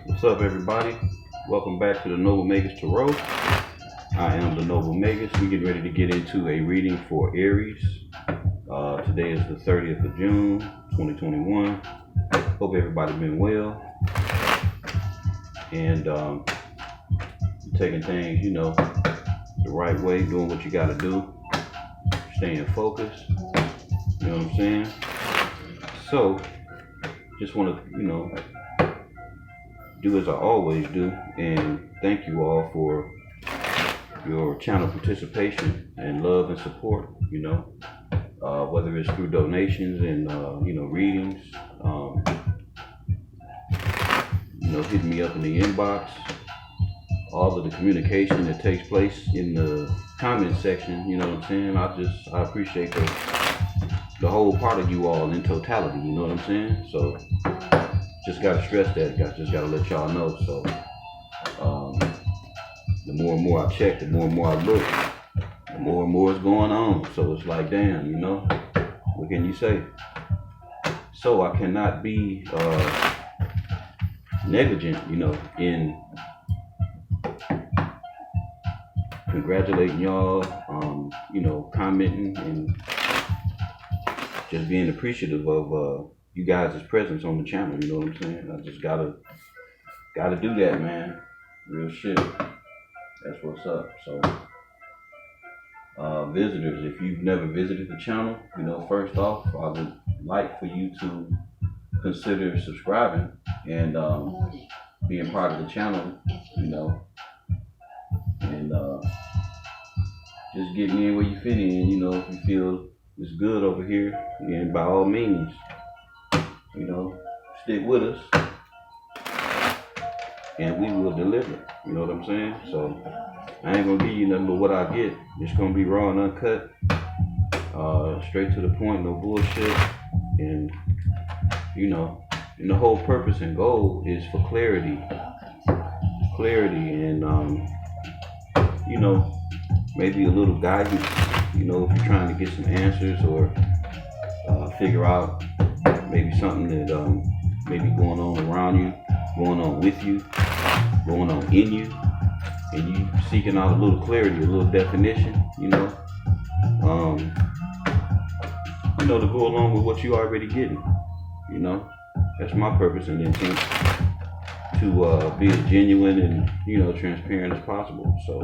What's up, everybody? Welcome back to the Noble Magus Tarot. I am the Noble Magus. We're getting ready to get into a reading for Aries. Today is the 30th of June, 2021. Hope everybody's been well. And taking things, the right way, doing what you got to do, staying focused. You know what I'm saying? So, just want to, do as I always do, and thank you all for your channel participation and love and support, whether it's through donations and, readings, hitting me up in the inbox, all of the communication that takes place in the comment section, you know what I'm saying? I appreciate the whole part of you all in totality, you know what I'm saying? So, just gotta stress that, just gotta let y'all know. So, the more and more I check, the more and more I look, the more and more is going on. So it's like, damn, what can you say? So I cannot be negligent, in congratulating y'all, commenting and just being appreciative of you guys' presence on the channel, you know what I'm saying? I just gotta do that, man. Real shit. That's what's up. So visitors, if you've never visited the channel, first off, I would like for you to consider subscribing and being part of the channel, and just getting in where you fit in, if you feel it's good over here, and by all means, stick with us, and we will deliver. You know what I'm saying? So I ain't gonna give you nothing but what I get. It's gonna be raw and uncut, straight to the point, no bullshit. And and the whole purpose and goal is for clarity, and maybe a little guidance. If you're trying to get some answers or figure out maybe something that may be going on around you, going on with you, going on in you, and you seeking out a little clarity, a little definition, to go along with what you already getting, That's my purpose and intent, to be as genuine and, transparent as possible. So,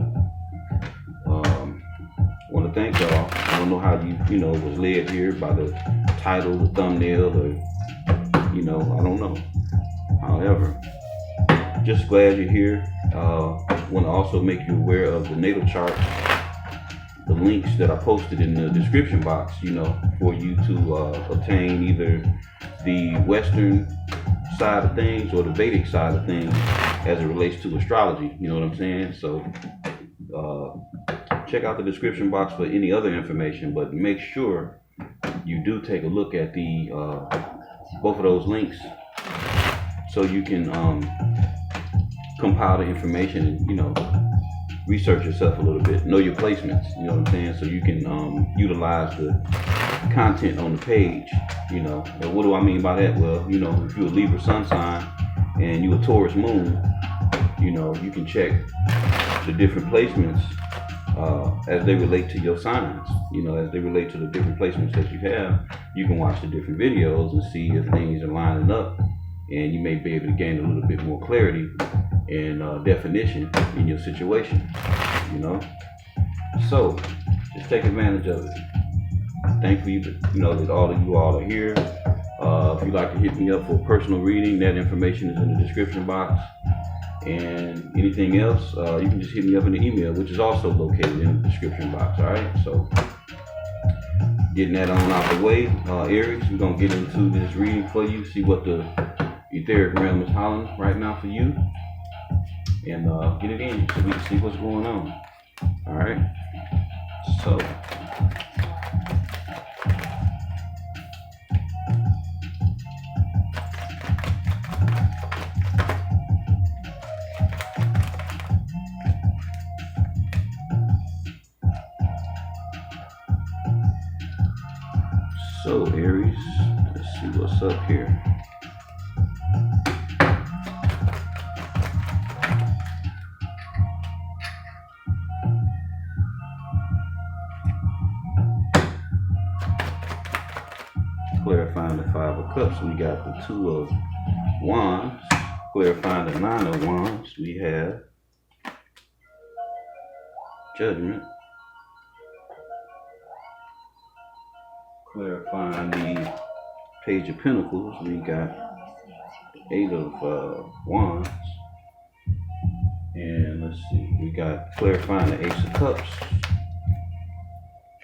want to thank y'all. I don't know how you, was led here by the title, the thumbnail, or, I don't know. However, just glad you're here. Want to also make you aware of the natal chart, the links that I posted in the description box, for you to obtain either the Western side of things or the Vedic side of things as it relates to astrology. You know what I'm saying? So check out the description box for any other information, but make sure you do take a look at the both of those links so you can compile the information and research yourself a little bit, know your placements, you know what I'm saying, so you can utilize the content on the page. And what do I mean by that? Well, if you're a Libra sun sign and you're a Taurus moon, you can check the different placements as they relate to your signs, as they relate to the different placements that you have. You can watch the different videos and see if things are lining up, and you may be able to gain a little bit more clarity and definition in your situation, So just take advantage of it. Thankfully, that all of you all are here. If you'd like to hit me up for a personal reading, that information is in the description box. And anything else, you can just hit me up in the email, which is also located in the description box. All right, so getting that on out the way, Aries, we're gonna get into this reading for you, see what the etheric realm is hollering right now for you, and get it in so we can see what's going on. All right, so Aries, let's see what's up here. Cups, we got the Two of Wands. Clarifying the Nine of Wands, we have Judgment. Clarifying the Page of Pentacles, we got Eight of Wands. And let's see, we got clarifying the Ace of Cups.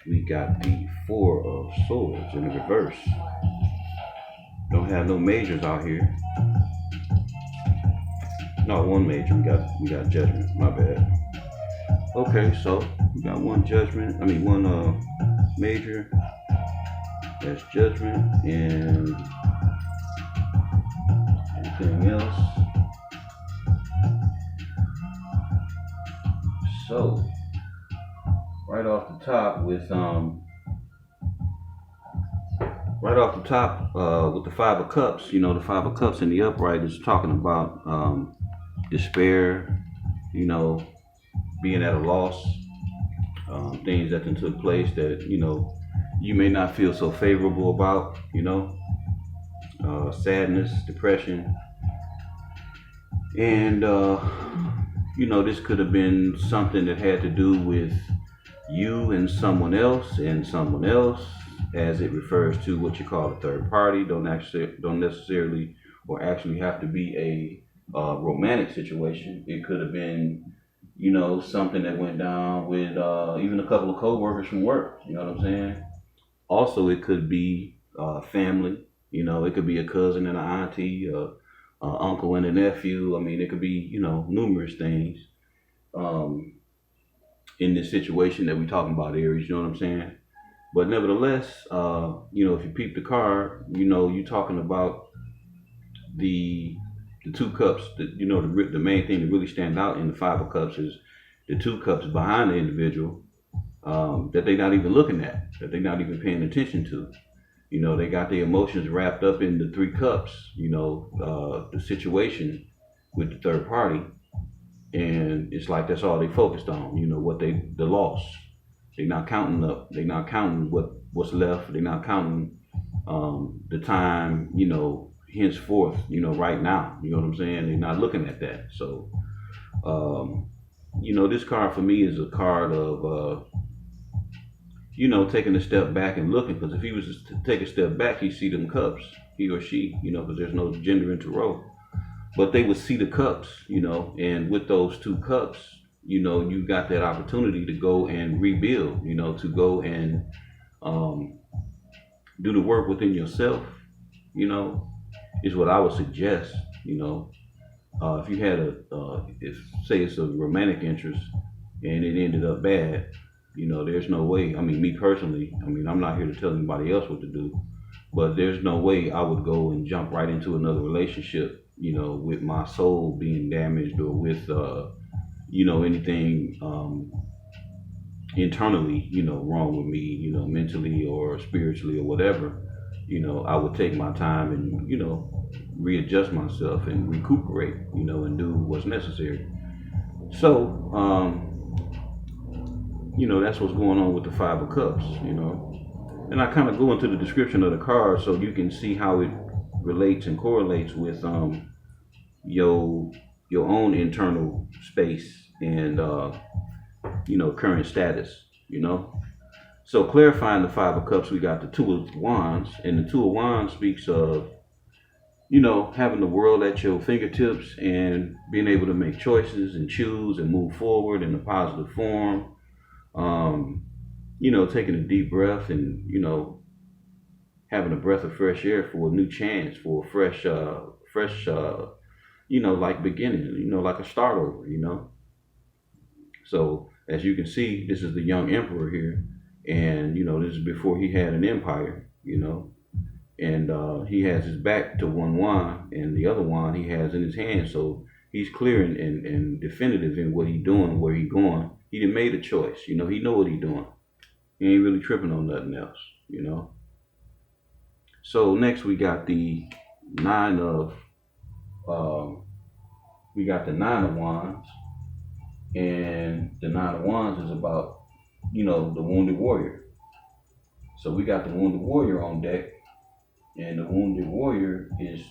We got the Four of Swords in the reverse. Don't have no majors out here. No, one major. We got Judgment. My bad. Okay, so we got one Judgment. One major. That's Judgment, and anything else. So right off the top with the Five of Cups, you know, the Five of Cups in the upright is talking about despair, you know, being at a loss, things that took place that, you know, you may not feel so favorable about, you know, sadness, depression, and you know, this could have been something that had to do with you and someone else, as it refers to what you call a third party. Don't necessarily or actually have to be a romantic situation. It could have been, you know, something that went down with even a couple of co-workers from work. You know what I'm saying? Also, it could be family. You know, it could be a cousin and an auntie, uncle and a nephew. I mean, it could be, you know, numerous things in this situation that we're talking about, Aries. You know what I'm saying? But nevertheless, you know, if you peep the card, you know, you're talking about the Two Cups. You know, the main thing that really stands out in the Five of Cups is the Two Cups behind the individual that they're not even looking at, that they're not even paying attention to. You know, they got their emotions wrapped up in the Three Cups, you know, the situation with the third party. And it's like that's all they focused on, you know, the loss. They're not counting up. They're not counting what's left. They're not counting the time, you know, henceforth, you know, right now. You know what I'm saying? They're not looking at that. So, you know, this card for me is a card of, you know, taking a step back and looking. Because if he was to take a step back, he'd see them cups, he or she, you know, because there's no gender in tarot. But they would see the cups, you know, and with those two cups, you know, you got that opportunity to go and rebuild, you know, to go and do the work within yourself, you know, is what I would suggest, you know. If you had say it's a romantic interest and it ended up bad, you know, there's no way. I mean, me personally, I mean, I'm not here to tell anybody else what to do, but there's no way I would go and jump right into another relationship, you know, with my soul being damaged or with, you know, anything internally, you know, wrong with me, you know, mentally or spiritually or whatever. You know, I would take my time and, you know, readjust myself and recuperate, you know, and do what's necessary. So, you know, that's what's going on with the Five of Cups, you know. And I kind of go into the description of the card so you can see how it relates and correlates with your own internal space and you know, current status, you know. So clarifying the Five of Cups, we got the Two of Wands, and the Two of Wands speaks of, you know, having the world at your fingertips and being able to make choices and choose and move forward in a positive form. You know, taking a deep breath and, you know, having a breath of fresh air for a new chance, for a fresh, you know, like beginning, you know, like a start over, you know. So as you can see, this is the young emperor here. And, you know, this is before he had an empire, you know. And he has his back to one wand, and the other wand he has in his hand. So he's clear and definitive in what he's doing, where he's going. He done made a choice, you know. He know what he's doing. He ain't really tripping on nothing else, you know. So next we got the Nine of Wands. And the Nine of Wands is about, you know, the wounded warrior. So we got the wounded warrior on deck. And the wounded warrior is,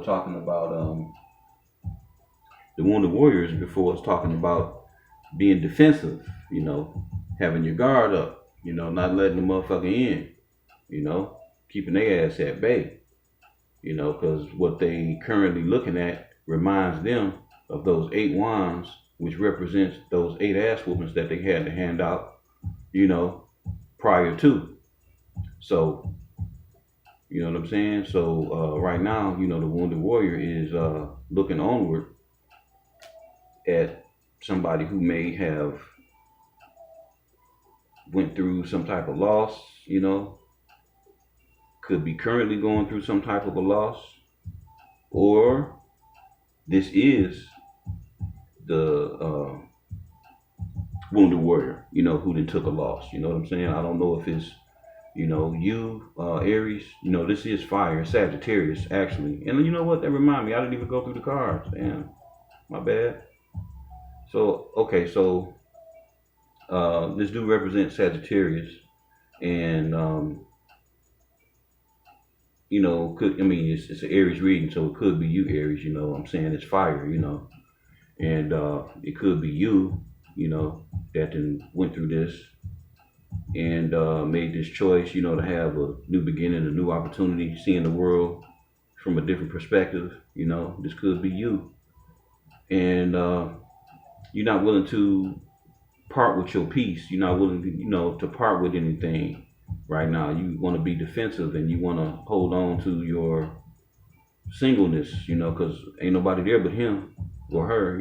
talking about the wounded warrior is before it's talking about being defensive, having your guard up, not letting the motherfucker in, keeping their ass at bay, because what they currently looking at reminds them of those 8 wands, which represents those 8 ass whoopings that they had to hand out, prior to. So, you know what I'm saying? So right now, the wounded warrior is looking onward at somebody who may have went through some type of loss, could be currently going through some type of a loss, or this is the wounded warrior, who then took a loss. You know what I'm saying? I don't know if it's, Aries, this is fire, Sagittarius, actually. And you know what? That remind me, I didn't even go through the cards. Damn, my bad. So, okay, so this do represent Sagittarius, and it's an Aries reading, so it could be you, Aries. I'm saying it's fire, and it could be you, that then went through this and made this choice, to have a new beginning, a new opportunity, seeing the world from a different perspective. This could be you, and you're not willing to part with your peace. You're not willing to, to part with anything right now. You want to be defensive, and you want to hold on to your singleness, because ain't nobody there but him or her,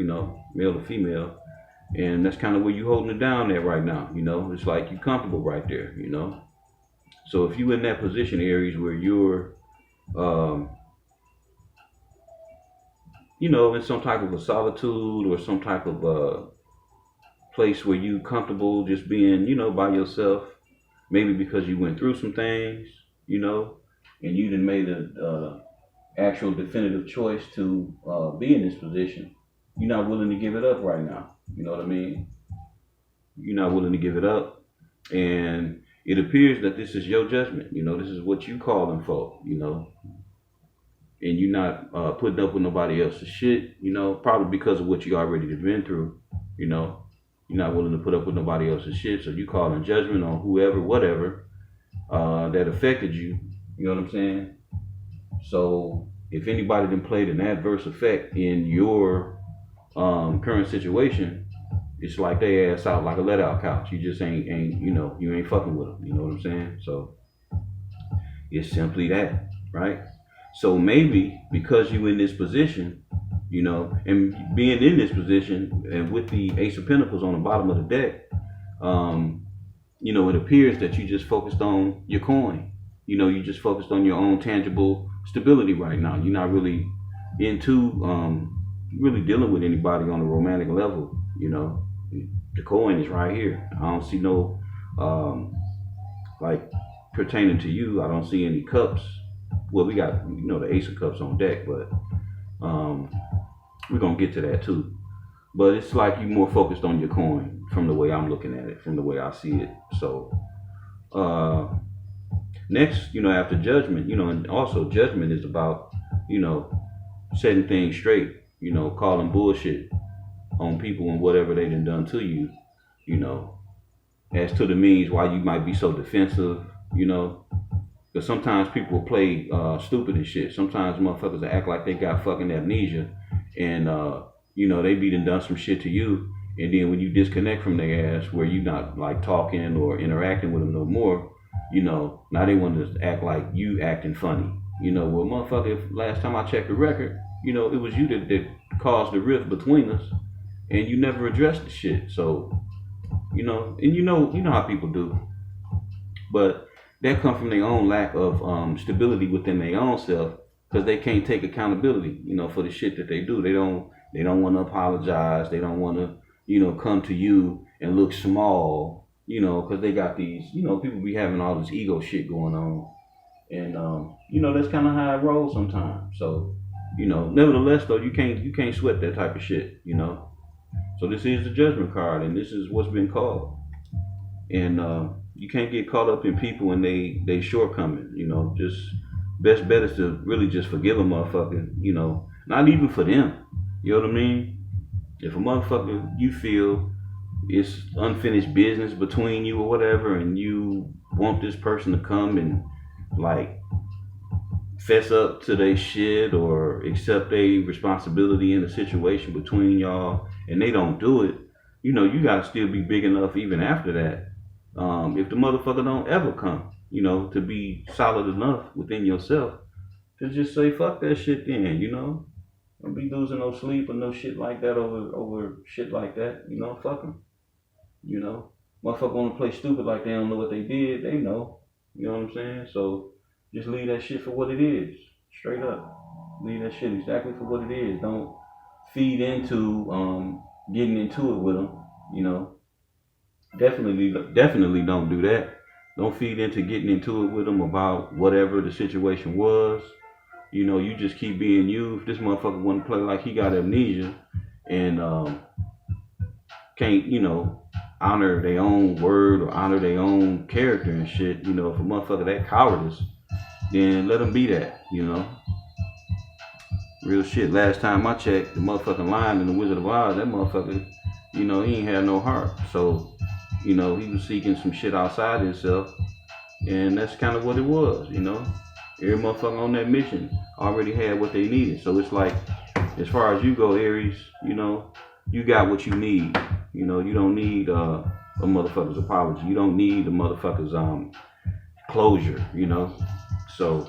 male or female. And that's kind of where you holding it down at right now. It's like you're comfortable right there, So if you in that position, Aries, where you're, in some type of a solitude or some type of place where you comfortable just being, by yourself, maybe because you went through some things, and you done made a actual definitive choice to be in this position. You're not willing to give it up right now. You know what I mean? You're not willing to give it up. And it appears that this is your judgment. This is what you calling for, and you're not putting up with nobody else's shit, probably because of what you already been through, You're not willing to put up with nobody else's shit, so you calling judgment on whoever, whatever, that affected you. You know what I'm saying? So if anybody done played an adverse effect in your current situation, it's like they ass out like a let out couch. You just ain't you ain't fucking with them. You know what I'm saying? So it's simply that, right? So maybe because you in this position, and being in this position, and with the Ace of Pentacles on the bottom of the deck, it appears that you just focused on your coin. You just focused on your own tangible stability right now. You're not really into really dealing with anybody on a romantic level. The coin is right here. I don't see no like pertaining to you. I don't see any cups. Well, we got the Ace of Cups on deck, but we're gonna get to that too. But it's like you're more focused on your coin from the way I'm looking at it, from the way I see it. So next, after judgment, and also judgment is about, setting things straight, calling bullshit on people and whatever they done to you, as to the means why you might be so defensive, because sometimes people play stupid and shit. Sometimes motherfuckers act like they got fucking amnesia, and they be done some shit to you, and then when you disconnect from their ass, where you not like talking or interacting with them no more, now they want to act like you acting funny. Well, motherfucker, if last time I checked the record, it was you that caused the rift between us, and you never addressed the shit. So, and you know how people do. But that come from their own lack of stability within their own self, because they can't take accountability, for the shit that they do. They don't want to apologize. They don't want to, come to you and look small, because they got these, people be having all this ego shit going on. And, that's kind of how it rolls sometimes. So, nevertheless, though, you can't sweat that type of shit, So this is the judgment card, and this is what's been called. And you can't get caught up in people and they shortcomings, just best bet is to really just forgive a motherfucker, you know, not even for them. You know what I mean? If a motherfucker, you feel it's unfinished business between you or whatever, and you want this person to come and like fess up to their shit or accept a responsibility in a situation between y'all, and they don't do it, you know, you gotta still be big enough even after that. If the motherfucker don't ever come, you know, to be solid enough within yourself to just say fuck that shit then, you know. Don't be losing no sleep or no shit like that over shit like that, you know, fuck them. You know, motherfucker wanna play stupid like they don't know what they did, they know. You know what I'm saying? So just leave that shit for what it is. Straight up. Leave that shit exactly for what it is. Don't feed into getting into it with them, you know. Definitely don't do that. Don't feed into getting into it with them about whatever the situation was. You know, you just keep being you. If this motherfucker want to play like he got amnesia and can't, you know, honor their own word or honor their own character and shit, you know, if a motherfucker that cowardice, then let them be that, you know. Real shit. Last time I checked, the motherfucking lion in the Wizard of Oz, that motherfucker, you know, he ain't had no heart. So, you know, he was seeking some shit outside himself, and that's kind of what it was, you know. Every motherfucker on that mission already had what they needed. So it's like, as far as you go, Aries, you know, you got what you need. You know, you don't need a motherfucker's apology. You don't need a motherfucker's closure, you know. So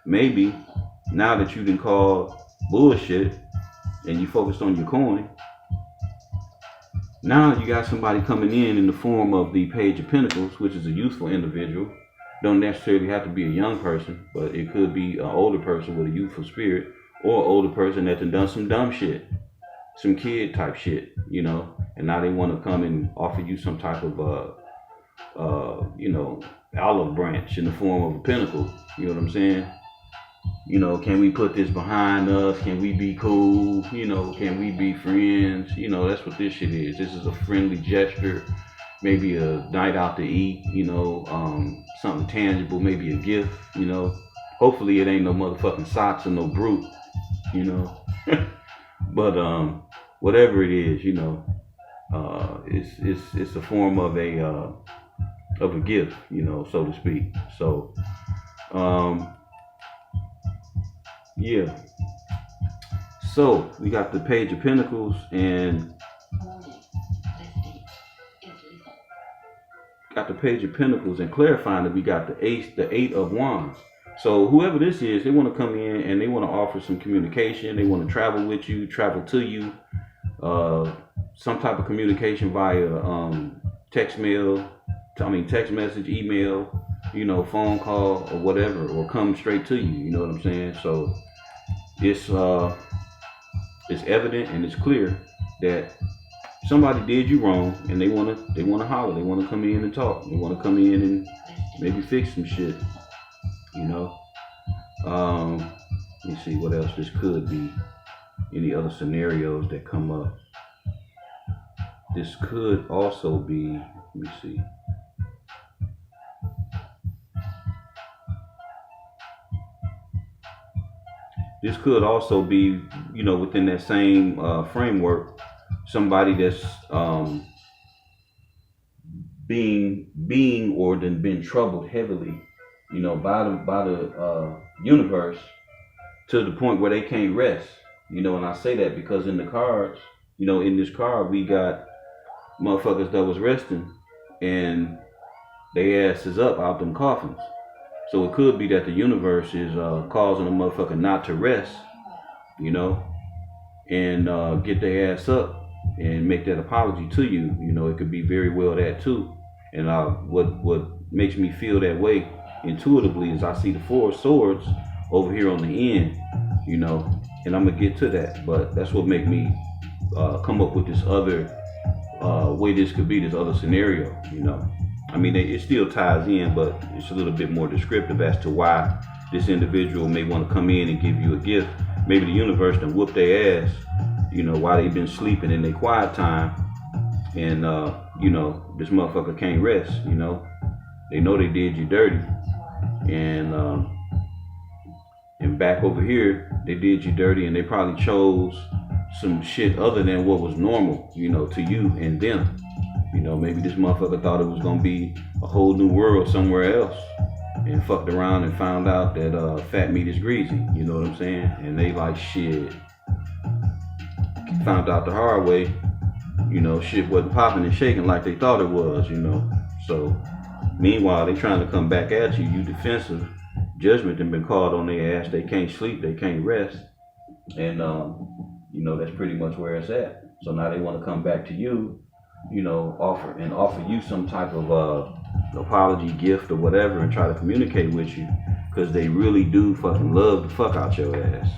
maybe now that you done called bullshit and you focused on your coin, now you got somebody coming in the form of the Page of Pentacles, which is a youthful individual. Don't necessarily have to be a young person, but it could be an older person with a youthful spirit, or an older person that done some dumb shit, some kid type shit, you know, and now they want to come and offer you some type of you know, olive branch in the form of a pentacle. You know what I'm saying? You know, can we put this behind us? Can we be cool? You know, can we be friends? You know, that's what this shit is. This is a friendly gesture, maybe a night out to eat, you know, something tangible, maybe a gift, you know. Hopefully it ain't no motherfucking socks or no brute, you know. But whatever it is, you know, it's a form of a gift, you know, so to speak. So yeah. So we got the Page of Pentacles and clarifying that we got the Eight of Wands. So whoever this is, they want to come in and they want to offer some communication. They want to travel with you, travel to you, some type of communication via text message, email, you know, phone call or whatever, or come straight to you. You know what I'm saying? So it's evident and it's clear that somebody did you wrong, and they wanna holler. They wanna come in and talk. They wanna come in and maybe fix some shit. You know. Let me see what else this could be. Any other scenarios that come up? This could also be. Let me see. This could also be, you know, within that same framework, somebody that's being or then been troubled heavily, you know, by the universe, to the point where they can't rest. You know, and I say that because in the cards, you know, in this card we got motherfuckers that was resting and they asses up out them coffins. So it could be that the universe is causing a motherfucker not to rest, you know, and get their ass up and make that apology to you. You know, it could be very well that too. And what makes me feel that way intuitively is I see the Four of Swords over here on the end, you know, and I'm gonna get to that. But that's what made me come up with this other way this could be, this other scenario, you know. I mean, it still ties in, but it's a little bit more descriptive as to why this individual may want to come in and give you a gift. Maybe the universe done whoop their ass, you know, while they've been sleeping in their quiet time. And, you know, this motherfucker can't rest, you know. They know they did you dirty. And And back over here, they did you dirty, and they probably chose some shit other than what was normal, you know, to you and them. You know, maybe this motherfucker thought it was gonna be a whole new world somewhere else, and fucked around and found out that fat meat is greasy. You know what I'm saying? And they like, shit. Found out the hard way. You know, shit wasn't popping and shaking like they thought it was. You know. So, meanwhile, they trying to come back at you. You defensive. Judgment done been called on their ass. They can't sleep. They can't rest. And you know, that's pretty much where it's at. So now they want to come back to you. You know, offer you some type of apology, gift, or whatever, and try to communicate with you, because they really do fucking love the fuck out your ass.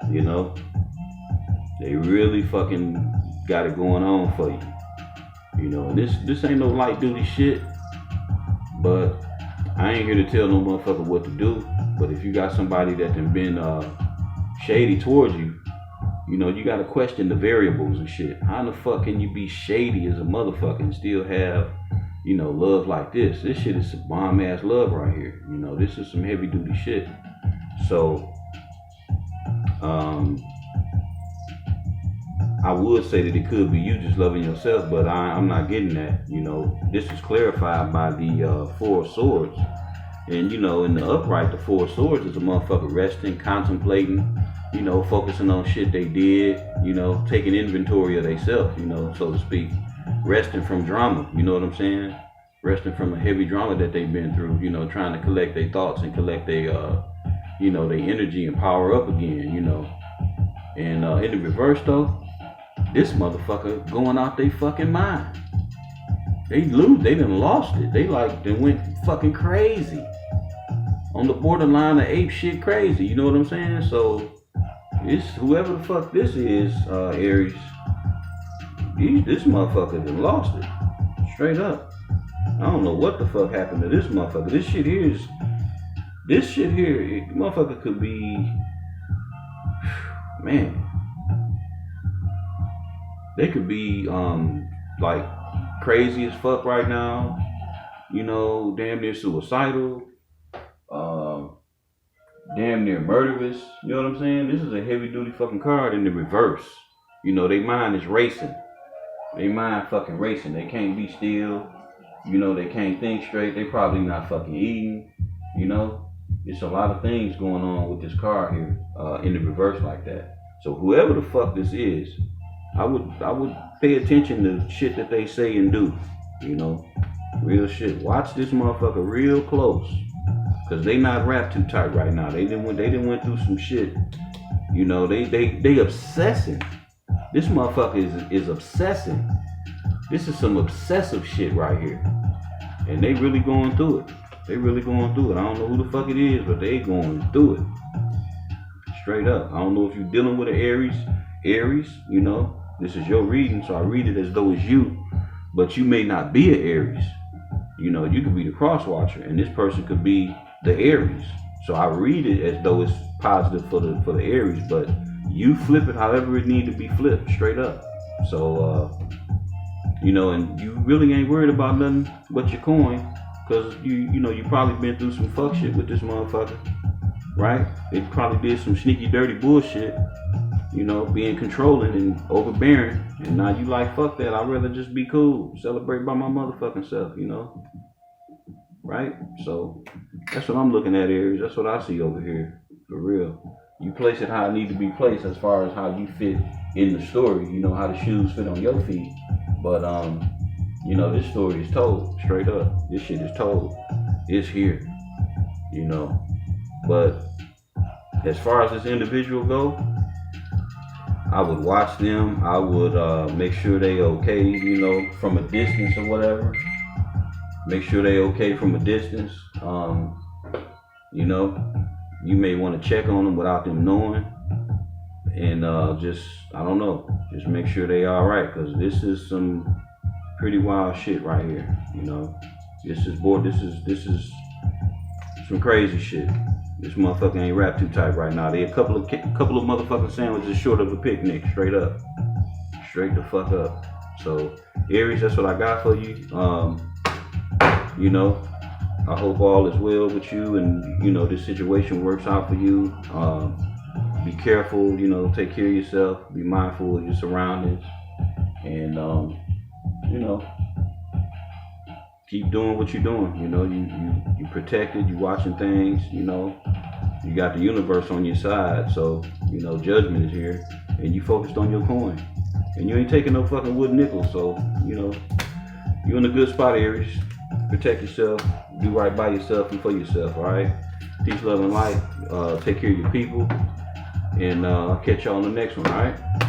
You know, they really fucking got it going on for you. You know, this ain't no light duty shit, but I ain't here to tell no motherfucker what to do. But if you got somebody that done been shady towards you, you know, you gotta question the variables and shit. How the fuck can you be shady as a motherfucker and still have, you know, love like this? This shit is some bomb ass love right here. You know, this is some heavy duty shit. So, I would say that it could be you just loving yourself, but I'm not getting that. You know, this is clarified by the Four of Swords. And, you know, in the upright, the Four of Swords is a motherfucker resting, contemplating, you know, focusing on shit they did, you know, taking inventory of themselves, you know, so to speak. Resting from drama, you know what I'm saying? Resting from a heavy drama that they've been through, you know, trying to collect their thoughts and collect their, you know, their energy and power up again, you know. And in the reverse, though, this motherfucker going out they fucking mind. They done lost it. They went fucking crazy. On the borderline of ape shit crazy, you know what I'm saying? So, it's whoever the fuck this is, Aries, this motherfucker done lost it. Straight up. I don't know what the fuck happened to this motherfucker. This shit here, motherfucker could be, man. They could be, like, crazy as fuck right now. You know, damn near suicidal. Damn near murderous. You know what I'm saying? This is a heavy duty fucking card in the reverse. You know, their mind is racing. They mind fucking racing. They can't be still. You know, they can't think straight. They probably not fucking eating. You know, it's a lot of things going on with this card here in the reverse like that. So whoever the fuck this is, I would pay attention to shit that they say and do. You know, real shit. Watch this motherfucker real close, cause they not wrapped too tight right now. They done went through some shit. You know, they obsessing. This motherfucker is obsessing. This is some obsessive shit right here. And they really going through it. They really going through it. I don't know who the fuck it is, but they going through it. Straight up. I don't know if you're dealing with an Aries, you know. This is your reading, so I read it as though it's you. But you may not be an Aries. You know, you could be the cross watcher, and this person could be the Aries. So I read it as though it's positive for the Aries, but you flip it however it need to be flipped, straight up. So, you know, and you really ain't worried about nothing but your coin, because you know, you probably been through some fuck shit with this motherfucker, right? They probably did some sneaky, dirty bullshit, you know, being controlling and overbearing, and now you like, fuck that, I'd rather just be cool, celebrate by my motherfucking self, you know, right? So that's what I'm looking at, Aries. That's what I see over here, for real. You place it how it need to be placed as far as how you fit in the story, you know, how the shoes fit on your feet. But you know, this story is told straight up. This shit is told. It's here, you know. But as far as this individual go, I would watch them. I would make sure they okay, you know, from a distance or whatever. Make sure they okay from a distance. You know, you may want to check on them without them knowing. And just, I don't know, just make sure they all right, because this is some pretty wild shit right here, you know. This is some crazy shit. This motherfucker ain't wrapped too tight right now. They a couple of motherfucking sandwiches short of a picnic, straight up. Straight the fuck up. So, Aries, that's what I got for you. You know, I hope all is well with you, and you know, this situation works out for you. Be careful, you know, take care of yourself, be mindful of your surroundings, and you know, keep doing what you're doing. You know, you protected, you watching things, you know, you got the universe on your side, so you know, judgment is here, and you focused on your coin, and you ain't taking no fucking wood nickel, so you know, you're in a good spot, Aries. Protect yourself, do right by yourself and for yourself, all right? Peace, love, and light. Take care of your people, and I'll catch y'all on the next one, all right?